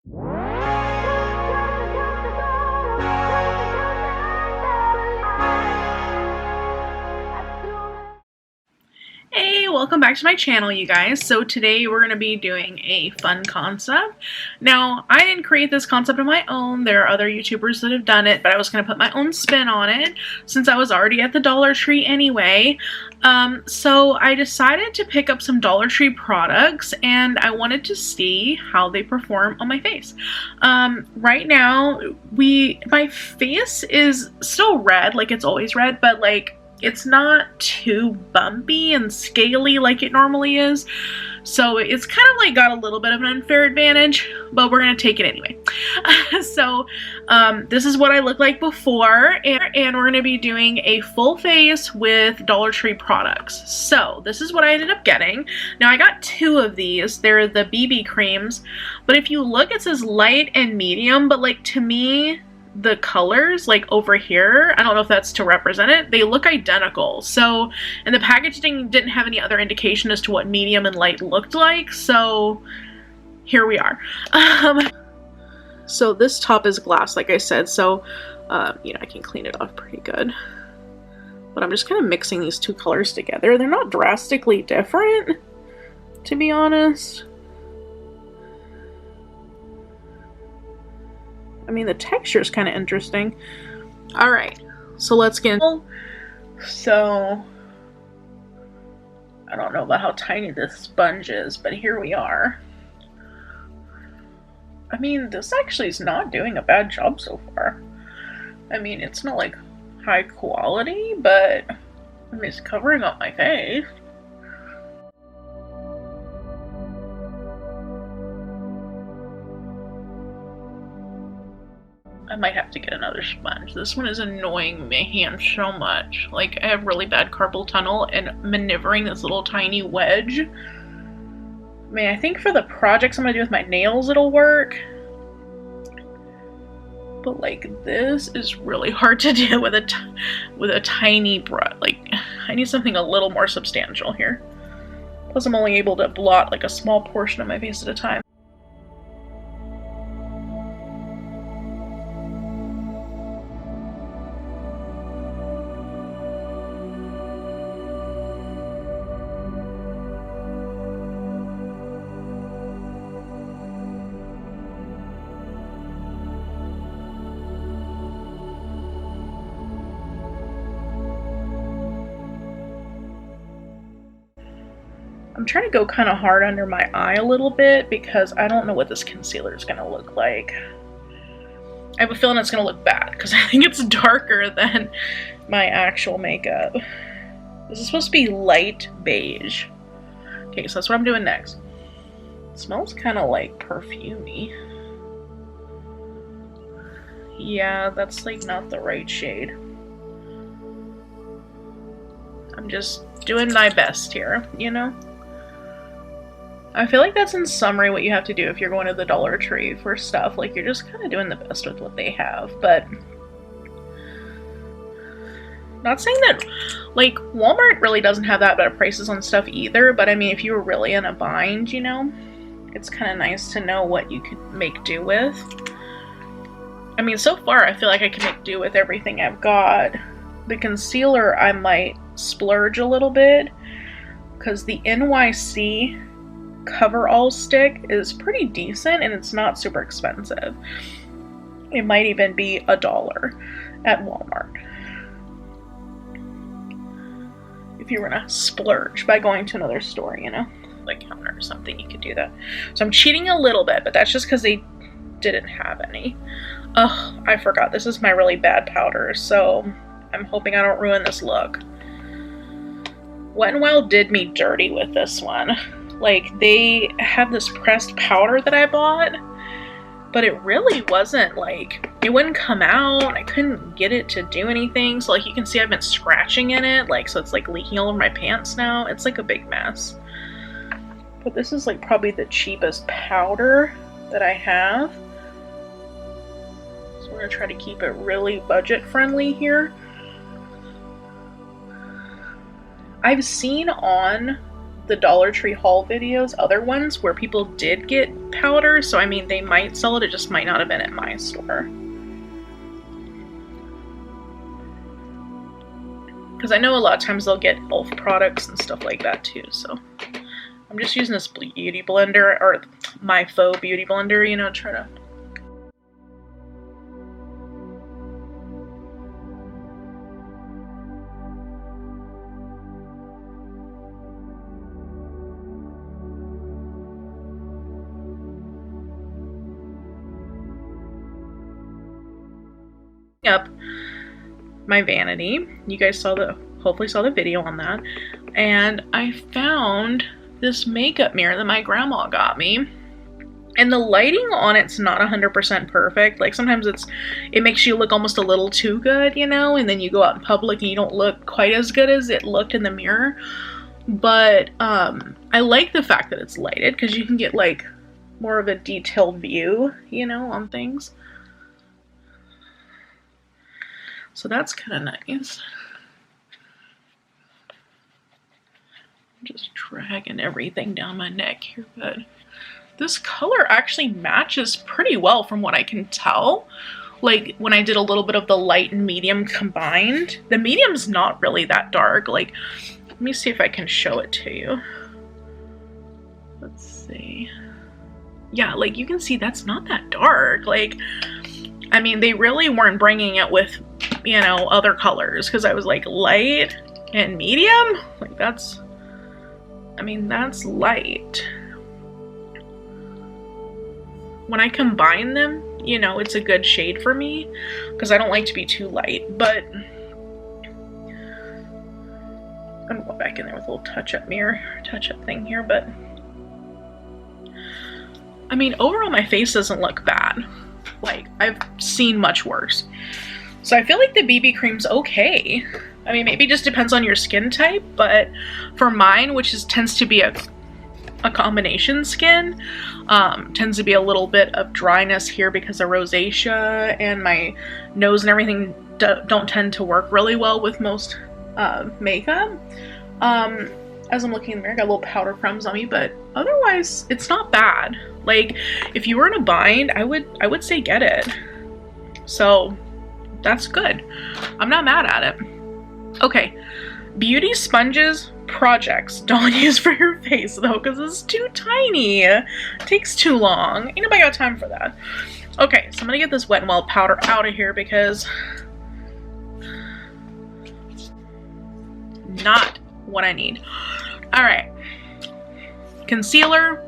Hey, welcome back to my channel, you guys. So today we're going to be doing a fun concept. Now, I didn't create this concept on my own. There are other YouTubers that have done it, but I was going to put my own spin on it since I was already at the Dollar Tree anyway. So I decided to pick up some Dollar Tree products and I wanted to see how they perform on my face. Right now, my face is still red, like it's always red, but like it's not too bumpy and scaly like it normally is. So it's kind of like got a little bit of an unfair advantage, but we're going to take it anyway. This is what I looked like before, and we're going to be doing a full face with Dollar Tree products. So this is what I ended up getting. Now I got two of these. They're the BB creams, but if you look, it says light and medium, but like to me, the colors like over here, I don't know if that's to represent it, they look identical. So, and the packaging didn't have any other indication as to what medium and light looked like, so here we are. So this top is glass, like I said, so you know, I can clean it off pretty good. But I'm just kind of mixing these two colors together. They're not drastically different, to be honest. I mean, the texture is kind of interesting. All right, so let's get in. So, I don't know about how tiny this sponge is, but here we are. I mean, this actually is not doing a bad job so far. I mean, it's not like high quality, but I mean, it's covering up my face. I might have to get another sponge. This one is annoying my hand so much. Like, I have really bad carpal tunnel, and maneuvering this little tiny wedge. I mean, I think for the projects I'm gonna do with my nails, it'll work. But like, this is really hard to do with a tiny brush. Like, I need something a little more substantial here. Plus, I'm only able to blot like a small portion of my face at a time. I'm trying to go kind of hard under my eye a little bit because I don't know what this concealer is going to look like. I have a feeling it's going to look bad because I think it's darker than my actual makeup. This is supposed to be light beige. Okay, so that's what I'm doing next. It smells kind of like perfumey. Yeah, that's like not the right shade. I'm just doing my best here, you know? I feel like that's in summary what you have to do if you're going to the Dollar Tree for stuff. Like, you're just kind of doing the best with what they have, but not saying that, like, Walmart really doesn't have that bad prices on stuff either, but I mean, if you were really in a bind, you know, it's kind of nice to know what you could make do with. I mean, so far, I feel like I can make do with everything I've got. The concealer, I might splurge a little bit, because the NYC Coverall stick is pretty decent and it's not super expensive. It might even be $1 at Walmart. If you were gonna splurge by going to another store, you know, like counter or something, you could do that. So I'm cheating a little bit, but that's just because they didn't have any. Oh, I forgot. This is my really bad powder, so I'm hoping I don't ruin this look. Wet n Wild did me dirty with this one. Like, they have this pressed powder that I bought, but it really wasn't, like, it wouldn't come out. I couldn't get it to do anything. So, like, you can see I've been scratching in it, like, so it's, like, leaking all over my pants now. It's, like, a big mess. But this is, like, probably the cheapest powder that I have. So we're gonna try to keep it really budget-friendly here. I've seen on the Dollar Tree haul videos, other ones where people did get powder, so I mean they might sell it, it just might not have been at my store. Because I know a lot of times they'll get e.l.f. products and stuff like that too, so I'm just using this beauty blender, or my faux beauty blender, you know, try to... up my vanity. You guys hopefully saw the video on that. And I found this makeup mirror that my grandma got me. And the lighting on it's not 100% perfect. Like sometimes it makes you look almost a little too good, you know, and then you go out in public and you don't look quite as good as it looked in the mirror. But I like the fact that it's lighted because you can get like more of a detailed view, you know, on things. So that's kind of nice. I'm just dragging everything down my neck here, but this color actually matches pretty well from what I can tell. Like when I did a little bit of the light and medium combined, the medium's not really that dark. Like, let me see if I can show it to you. Let's see. Yeah, like you can see that's not that dark. Like, I mean, they really weren't bringing it with, you know, other colors, because I was like light and medium. Like that's, I mean, that's light. When I combine them, you know, it's a good shade for me because I don't like to be too light, but I'm gonna go back in there with a little touch-up mirror, touch-up thing here, but I mean, overall my face doesn't look bad. Like, I've seen much worse. So I feel like the BB cream's okay. I mean, maybe it just depends on your skin type, but for mine, which tends to be a combination skin, tends to be a little bit of dryness here because of rosacea, and my nose and everything don't tend to work really well with most makeup. As I'm looking in the mirror, I got little powder crumbs on me, but otherwise it's not bad. Like, if you were in a bind, I would say get it. So that's good. I'm not mad at it. Okay, beauty sponges projects. Don't use for your face though, because it's too tiny. It takes too long. Ain't nobody got time for that. Okay, so I'm gonna get this Wet n Wild powder out of here because not what I need. All right, concealer.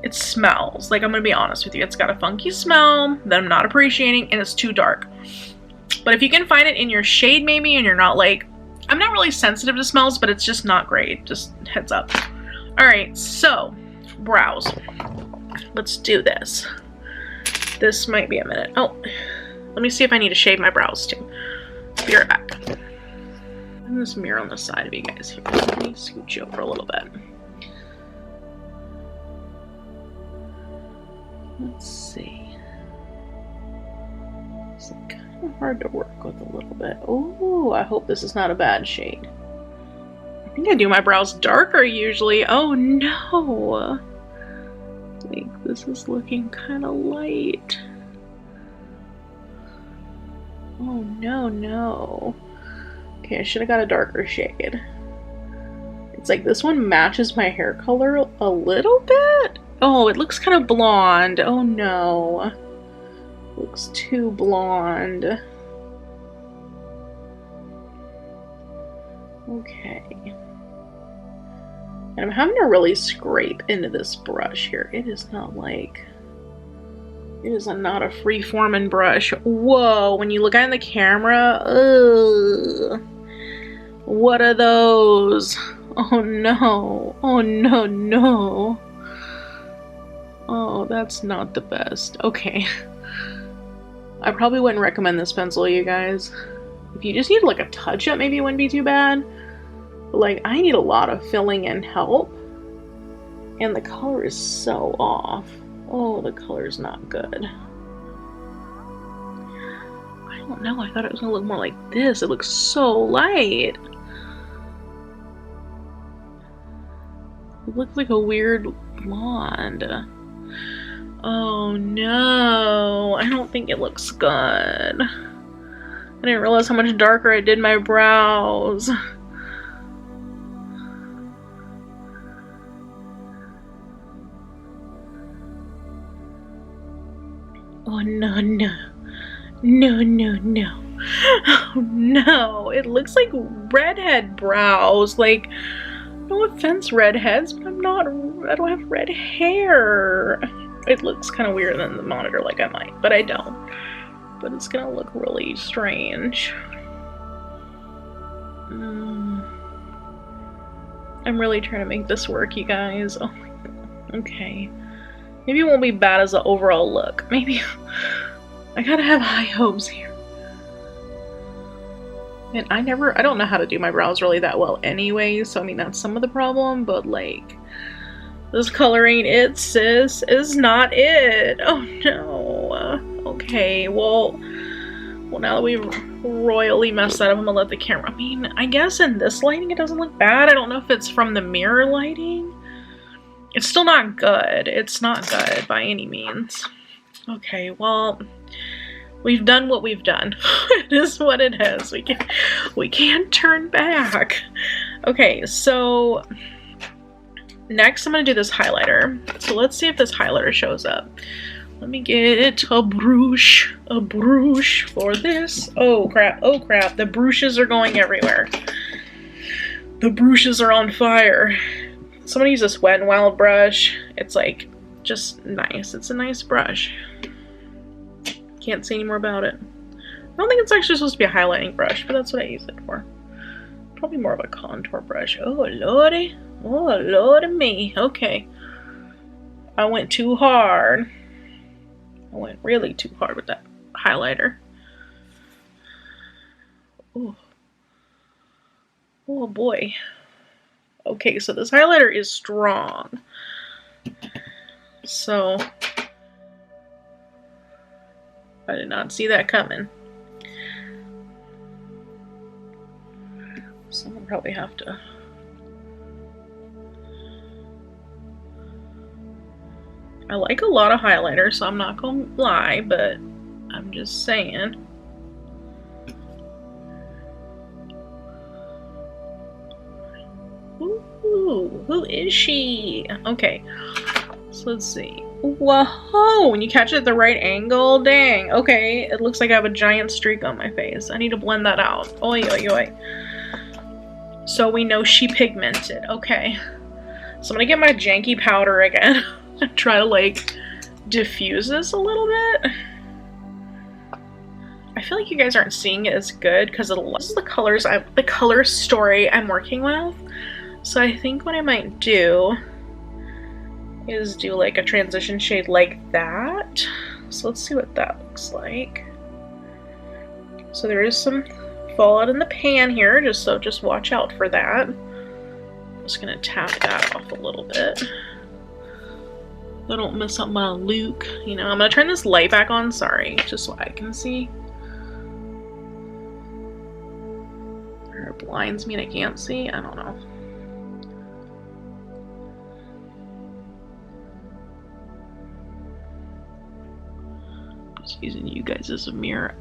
It smells, like, I'm gonna be honest with you, it's got a funky smell that I'm not appreciating, and it's too dark. But if you can find it in your shade maybe, and you're not like, I'm not really sensitive to smells, but it's just not great, just heads up. All right, so brows. Let's do this. This might be a minute. Oh, let me see if I need to shade my brows too. Be right back. And this mirror on the side of you guys here. Let me scooch over a little bit. Let's see. It's kind of hard to work with a little bit. Oh, I hope this is not a bad shade. I think I do my brows darker usually. Oh no! Like, this is looking kind of light. Oh no, no. Okay, I should have got a darker shade. It's like this one matches my hair color a little bit. Oh, it looks kind of blonde. Oh no. Looks too blonde. Okay. And I'm having to really scrape into this brush here. It is not like... It is not a free-forming brush. Whoa, when you look at it in the camera, ugh. What are those? Oh no. Oh no, no. Oh, that's not the best. Okay. I probably wouldn't recommend this pencil, you guys. If you just need like a touch-up, maybe it wouldn't be too bad. But like, I need a lot of filling and help. And the color is so off. Oh, the color's not good. I don't know, I thought it was gonna look more like this. It looks so light. looks like a weird blonde. Oh no, I don't think it looks good. I didn't realize how much darker I did my brows. Oh no, no. No, no, no. Oh no, it looks like redhead brows. Like, no offense, redheads, but I don't have red hair. It looks kind of weird in the monitor, like I might, but I don't. But it's gonna look really strange. I'm really trying to make this work, you guys. Oh my god. Okay. Maybe it won't be bad as an overall look. Maybe I gotta have high hopes here. And I don't know how to do my brows really that well anyway, so I mean that's some of the problem, but like, this color ain't it, sis. Is not it. Oh no. Okay, well now that we've royally messed that up, I'm gonna let the camera. I mean, I guess in this lighting it doesn't look bad. I don't know if it's from the mirror lighting. It's still not good. It's not good by any means. Okay, well, we've done what we've done. It is what it is. We can't turn back. Okay, so next I'm gonna do this highlighter. So let's see if this highlighter shows up. Let me get a brush for this. Oh crap, the brushes are going everywhere. The brushes are on fire. Somebody use this Wet n Wild brush. It's like, just nice. It's a nice brush. Can't say any more about it. I don't think it's actually supposed to be a highlighting brush, but that's what I use it for. Probably more of a contour brush. Oh lordy. Oh lordy me. Okay. I went too hard. I went really too hard with that highlighter. Oh. Oh boy. Okay, so this highlighter is strong. So I did not see that coming. So I'll probably have to. I like a lot of highlighter, so I'm not gonna lie, but I'm just saying. Ooh, who is she? Okay, so let's see. Whoa, when you catch it at the right angle, dang. Okay, it looks like I have a giant streak on my face. I need to blend that out. Oi, oi, oi. So we know she pigmented. Okay, so I'm gonna get my janky powder again and try to like diffuse this a little bit. I feel like you guys aren't seeing it as good because this is the color story I'm working with. So I think what I might do is do like a transition shade like that. So let's see what that looks like. So there is some fallout in the pan here, just watch out for that. I'm just gonna tap that off a little bit. I don't mess up my look. You know, I'm gonna turn this light back on, sorry, just so I can see. Or it blinds me and I can't see, I don't know. Just using you guys as a mirror.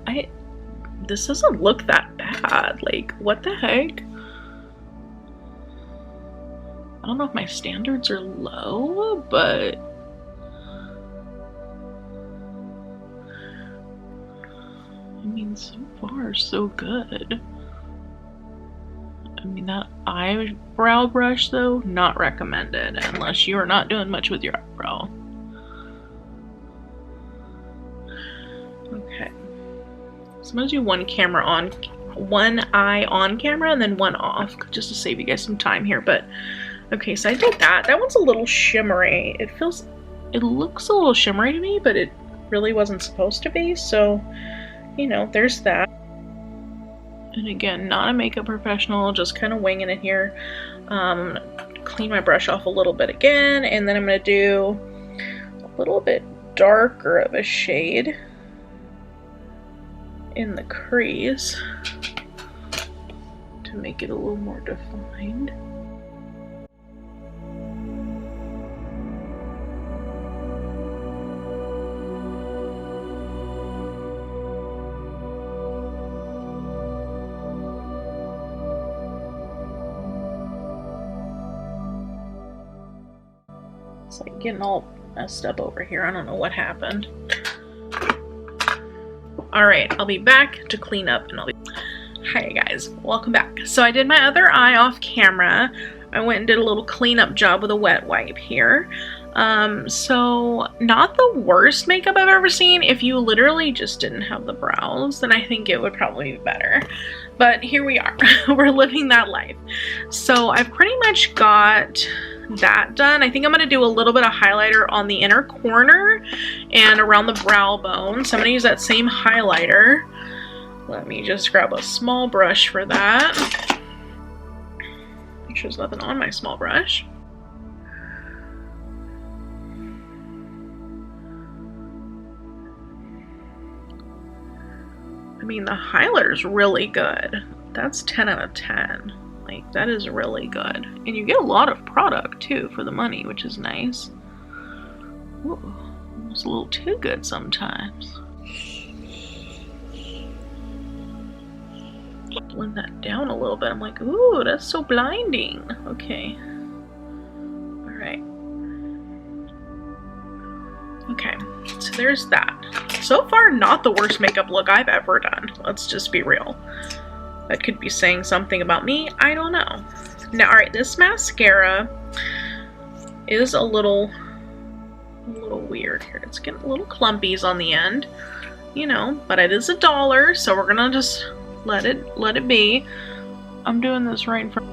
This doesn't look that bad. Like, what the heck? I don't know if my standards are low, but I mean, so far, so good. I mean, that eyebrow brush, though, not recommended unless you are not doing much with your eyebrow. Okay. So I'm gonna do one eye on camera and then one off, just to save you guys some time here. But okay, so I did that. That one's a little shimmery. It looks a little shimmery to me, but it really wasn't supposed to be. So, you know, there's that. And again, not a makeup professional, just kind of winging it here. Clean my brush off a little bit again, and then I'm gonna do a little bit darker of a shade in the crease to make it a little more defined. It's like getting all messed up over here. I don't know what happened. Alright, I'll be back to clean up and I'll be... Hi guys, welcome back. So I did my other eye off camera. I went and did a little cleanup job with a wet wipe here. So not the worst makeup I've ever seen. If you literally just didn't have the brows, then I think it would probably be better. But here we are. We're living that life. So I've pretty much got that done. I think I'm going to do a little bit of highlighter on the inner corner and around the brow bone. So I'm going to use that same highlighter. Let me just grab a small brush for that. Make sure there's nothing on my small brush. I mean, the highlighter's really good. That's 10 out of 10. Like, that is really good. And you get a lot of product, too, for the money, which is nice. Ooh, it's a little too good sometimes. Blend that down a little bit. I'm like, ooh, that's so blinding. Okay. Alright. Okay, so there's that. So far, not the worst makeup look I've ever done. Let's just be real. That could be saying something about me. I don't know. Now, alright, this mascara is a little weird here. It's getting a little clumpies on the end, you know, but it is $1, so we're gonna just let it be. I'm doing this right in front.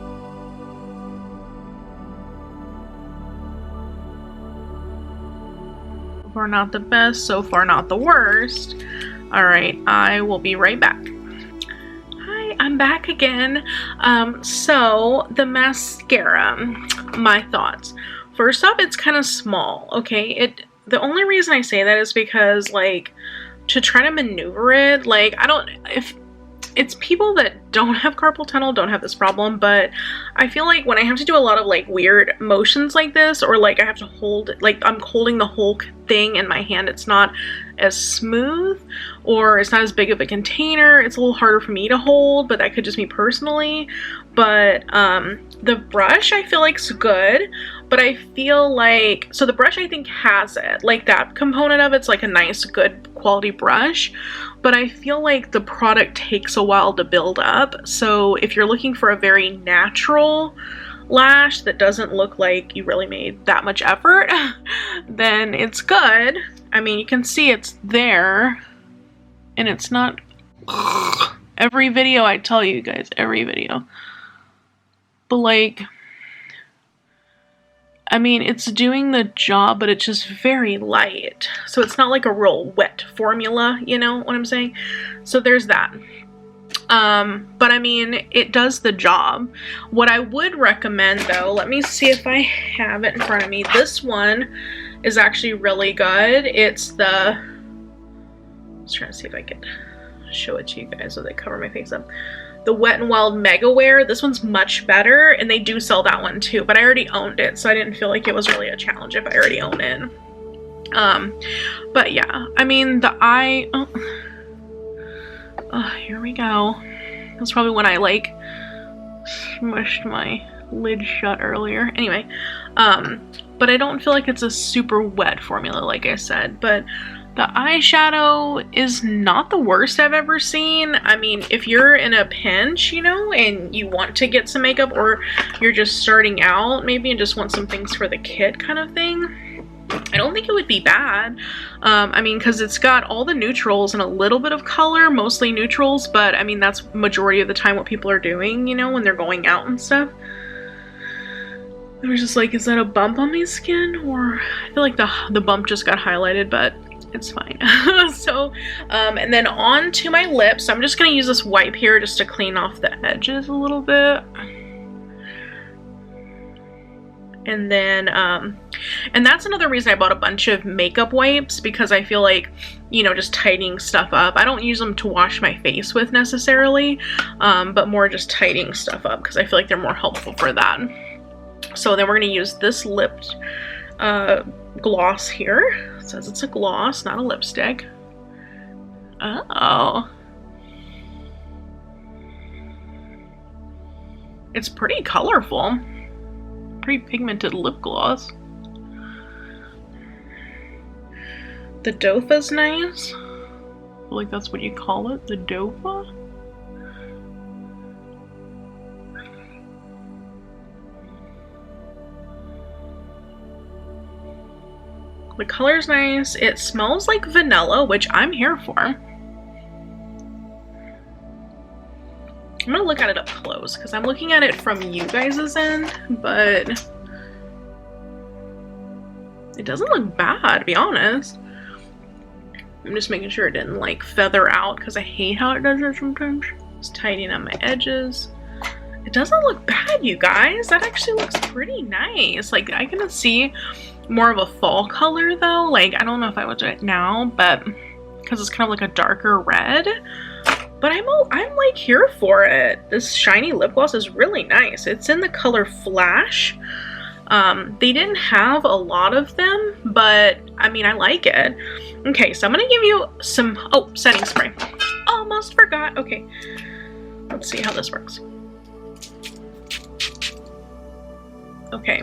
So far not the best, so far not the worst. Alright, I will be right back. Hi, I'm back again. So the mascara, my thoughts. First off, it's kind of small, okay? The only reason I say that is because, like, to try to maneuver it, like, if it's people that don't have carpal tunnel don't have this problem, but I feel like when I have to do a lot of like weird motions like this, or like I have to hold, like I'm holding the whole thing in my hand, it's not as smooth, or it's not as big of a container, it's a little harder for me to hold, but that could just be personally. But the brush I feel like's good, but I feel like, so the brush I think has it, like that component of it's like a nice good quality brush, but I feel like the product takes a while to build up. So if you're looking for a very natural lash that doesn't look like you really made that much effort, then it's good. I mean, you can see it's there, and it's not every video I tell you guys, every video. But like, I mean, it's doing the job, but it's just very light. So it's not like a real wet formula, you know what I'm saying? So there's that. But I mean, it does the job. What I would recommend though, let me see if I have it in front of me. This one is actually really good. It's the, I was trying to see if I could show it to you guys so they cover my face up. The Wet n Wild Mega Wear. This one's much better, and they do sell that one too, but I already owned it, so I didn't feel like it was really a challenge if I already own it. But yeah, I mean, the eye, here we go. That's probably when I like smushed my lid shut earlier. Anyway, but I don't feel like it's a super wet formula, like I said, but the eyeshadow is not the worst I've ever seen. I mean, if you're in a pinch, you know, and you want to get some makeup, or you're just starting out maybe and just want some things for the kid kind of thing, I don't think it would be bad. I mean, because it's got all the neutrals and a little bit of color, mostly neutrals, but I mean, that's majority of the time what people are doing, you know, when they're going out and stuff. I was just like, is that a bump on my skin? Or I feel like the bump just got highlighted, but it's fine. So, and then on to my lips. I'm just gonna use this wipe here just to clean off the edges a little bit. And then, and that's another reason I bought a bunch of makeup wipes, because I feel like, you know, just tightening stuff up. I don't use them to wash my face with necessarily, but more just tightening stuff up because I feel like they're more helpful for that. So then we're gonna use this lip gloss here. It says it's a gloss, not a lipstick. Oh. It's pretty colorful. Pretty pigmented lip gloss. The Dofa's nice. I feel like that's what you call it, the Dofa. The color's nice. It smells like vanilla, which I'm here for. I'm gonna look at it up close because I'm looking at it from you guys' end, but it doesn't look bad, to be honest. I'm just making sure it didn't like feather out because I hate how it does it sometimes. Just tidying up my edges. It doesn't look bad, you guys. That actually looks pretty nice. Like, I can see more of a fall color though. Like, I don't know if I would do it now, but because it's kind of like a darker red. But I'm like here for it. This shiny lip gloss is really nice. It's in the color Flash. They didn't have a lot of them, but I mean, I like it. Okay, so I'm gonna give you some, setting spray. Almost forgot. Okay, let's see how this works. Okay,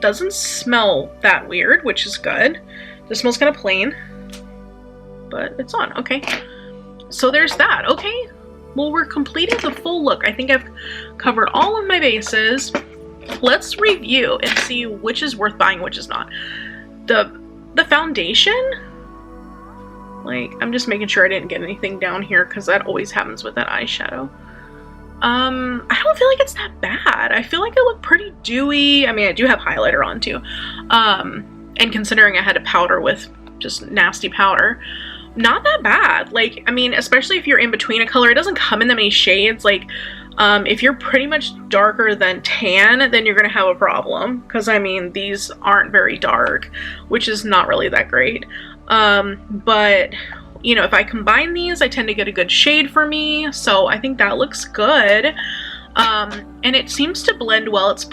doesn't smell that weird, which is good. This smells kind of plain, but it's on. Okay, so there's that. Okay, well, we're completing the full look. I think I've covered all of my bases. Let's review and see which is worth buying, which is not. The foundation, like, I'm just making sure I didn't get anything down here because that always happens with that eyeshadow. I don't feel like it's that bad. I feel like I look pretty dewy. I mean, I do have highlighter on too. And considering I had a powder with just nasty powder, not that bad. Like, I mean, especially if you're in between a color, it doesn't come in that many shades. Like, if you're pretty much darker than tan, then you're gonna have a problem. Because, I mean, these aren't very dark, which is not really that great. But, you know, if I combine these, I tend to get a good shade for me. So I think that looks good. And it seems to blend well. It's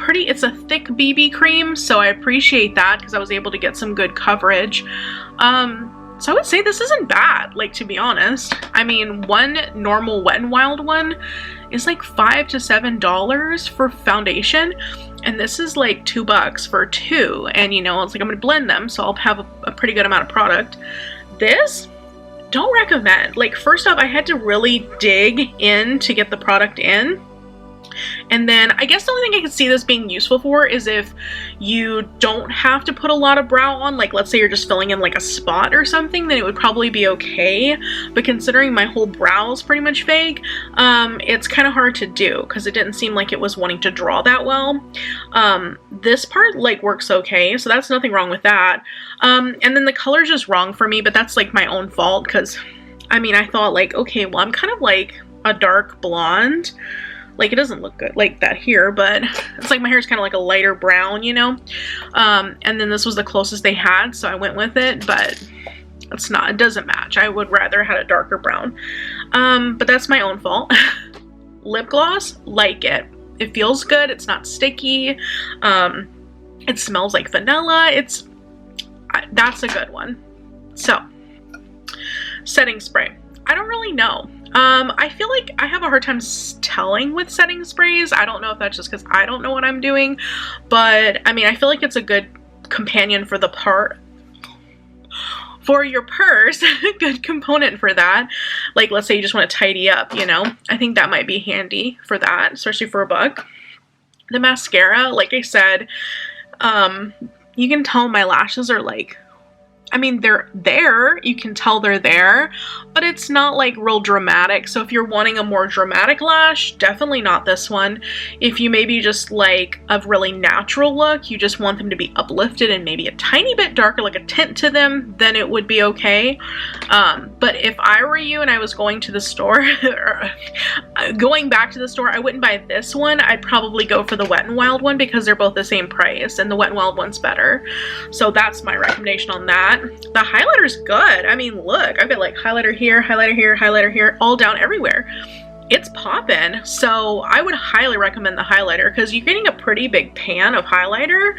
a thick BB cream, so I appreciate that because I was able to get some good coverage. So I would say this isn't bad, like, to be honest. I mean, one normal Wet n Wild one is like $5 to $7 for foundation, and this is like $2 for two. And, you know, it's like I'm gonna blend them, so I'll have a pretty good amount of product. This, don't recommend. Like, first off, I had to really dig in to get the product in. And then I guess the only thing I could see this being useful for is if you don't have to put a lot of brow on, like let's say you're just filling in like a spot or something, then it would probably be okay. But considering my whole brow is pretty much fake, it's kind of hard to do because it didn't seem like it was wanting to draw that well. This part like works okay, so that's nothing wrong with that. And then the color's just wrong for me, but that's like my own fault because I mean, I thought like, okay, well, I'm kind of like a dark blonde. Like, it doesn't look good like that here, but it's like my hair's kind of like a lighter brown, you know? And then this was the closest they had, so I went with it, but it's not, it doesn't match. I would rather had a darker brown. But that's my own fault. Lip gloss, like it. It feels good, it's not sticky. It smells like vanilla. That's a good one. So, setting spray. I don't really know. I feel like I have a hard time telling with setting sprays. I don't know if that's just because I don't know what I'm doing, but I mean, I feel like it's a good companion for for your purse, good component for that. Like, let's say you just want to tidy up, you know? I think that might be handy for that, especially for $1. The mascara, like I said, you can tell my lashes are like, I mean, they're there, you can tell they're there, but it's not like real dramatic. So if you're wanting a more dramatic lash, definitely not this one. If you maybe just like a really natural look, you just want them to be uplifted and maybe a tiny bit darker, like a tint to them, then it would be okay. But if I were you and I was going to the store, or going back to the store, I wouldn't buy this one. I'd probably go for the Wet n Wild one because they're both the same price and the Wet n Wild one's better. So that's my recommendation on that. The highlighter's good. I mean, look, I've got like highlighter here, highlighter here, all down everywhere. It's poppin'. So I would highly recommend the highlighter because you're getting a pretty big pan of highlighter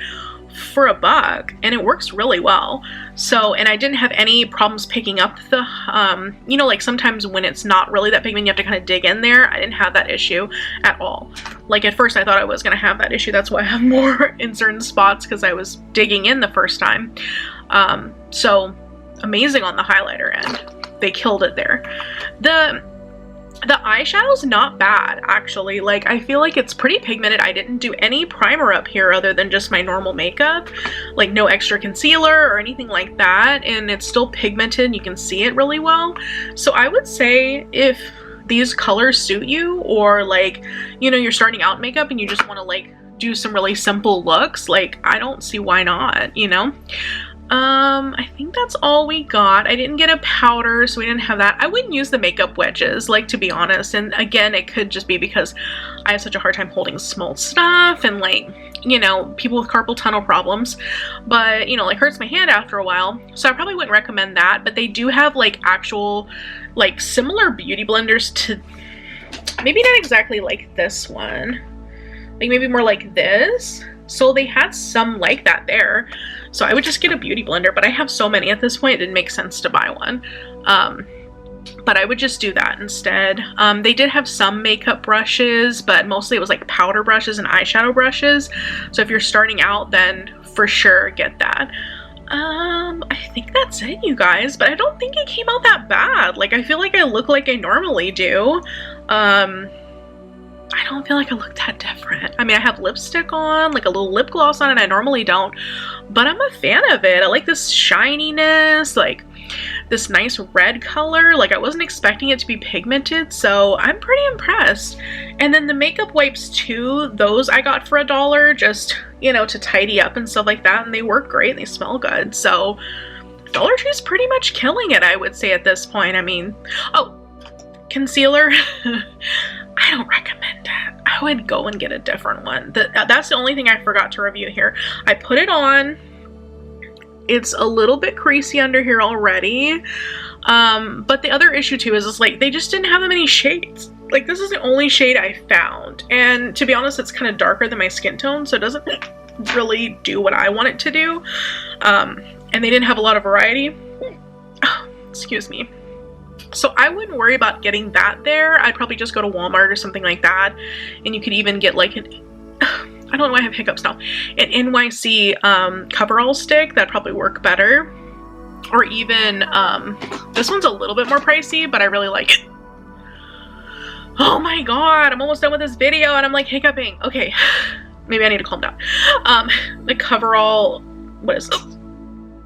for $1 and it works really well. So, and I didn't have any problems picking up the, you know, like sometimes when it's not really that pigment, you have to kind of dig in there. I didn't have that issue at all. Like at first I thought I was going to have that issue. That's why I have more in certain spots because I was digging in the first time. So amazing on the highlighter end. They killed it there. The eyeshadow's not bad, actually. Like, I feel like it's pretty pigmented. I didn't do any primer up here other than just my normal makeup. Like, no extra concealer or anything like that. And it's still pigmented. You can see it really well. So I would say if these colors suit you, or like, you know, you're starting out makeup and you just want to like do some really simple looks, like, I don't see why not, you know? I think that's all we got. I didn't get a powder, so we didn't have that. I wouldn't use the makeup wedges, like, to be honest. And again, it could just be because I have such a hard time holding small stuff, and like, you know, people with carpal tunnel problems, but you know, like, hurts my hand after a while. So I probably wouldn't recommend that, but they do have like actual, like, similar beauty blenders to, maybe not exactly like this one, like maybe more like this. So they had some like that there. So I would just get a beauty blender, but I have so many at this point, it didn't make sense to buy one. But I would just do that instead. They did have some makeup brushes, but mostly it was like powder brushes and eyeshadow brushes. So if you're starting out, then for sure get that. I think that's it, you guys, but I don't think it came out that bad. Like, I feel like I look like I normally do. I don't feel like I look that different. I mean, I have lipstick on, like a little lip gloss on, and I normally don't, but I'm a fan of it. I like this shininess, like this nice red color. Like, I wasn't expecting it to be pigmented, so I'm pretty impressed. And then the makeup wipes too, those I got for $1, just, you know, to tidy up and stuff like that, and they work great, they smell good. So Dollar Tree's pretty much killing it, I would say, at this point. I mean, oh, concealer. I don't recommend that. I would go and get a different one. That's the only thing I forgot to review here. I put it on. It's a little bit creasy under here already. But the other issue too is like, they just didn't have that many shades. Like, this is the only shade I found. And to be honest, it's kind of darker than my skin tone, so it doesn't really do what I want it to do. And they didn't have a lot of variety. Oh, excuse me. So I wouldn't worry about getting that there. I'd probably just go to Walmart or something like that. And you could even get like an, I don't know why I have hiccups now, an NYC coverall stick. That'd probably work better. Or even, this one's a little bit more pricey, but I really like it. Oh my god, I'm almost done with this video and I'm like hiccuping. Okay, maybe I need to calm down. The coverall, what is this?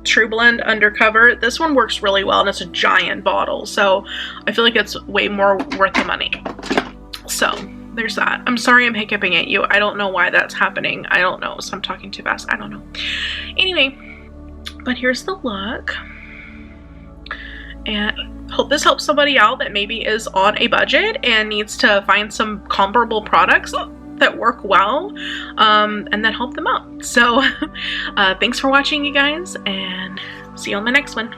True Blend Undercover. This one works really well, and it's a giant bottle, so I feel like it's way more worth the money. So there's that. I'm sorry I'm hiccuping at you. I don't know why that's happening. I don't know. So I'm talking too fast. I don't know. Anyway, but here's the look. And hope this helps somebody out that maybe is on a budget and needs to find some comparable products that work well, and that help them out. So thanks for watching, you guys, and see you on the next one.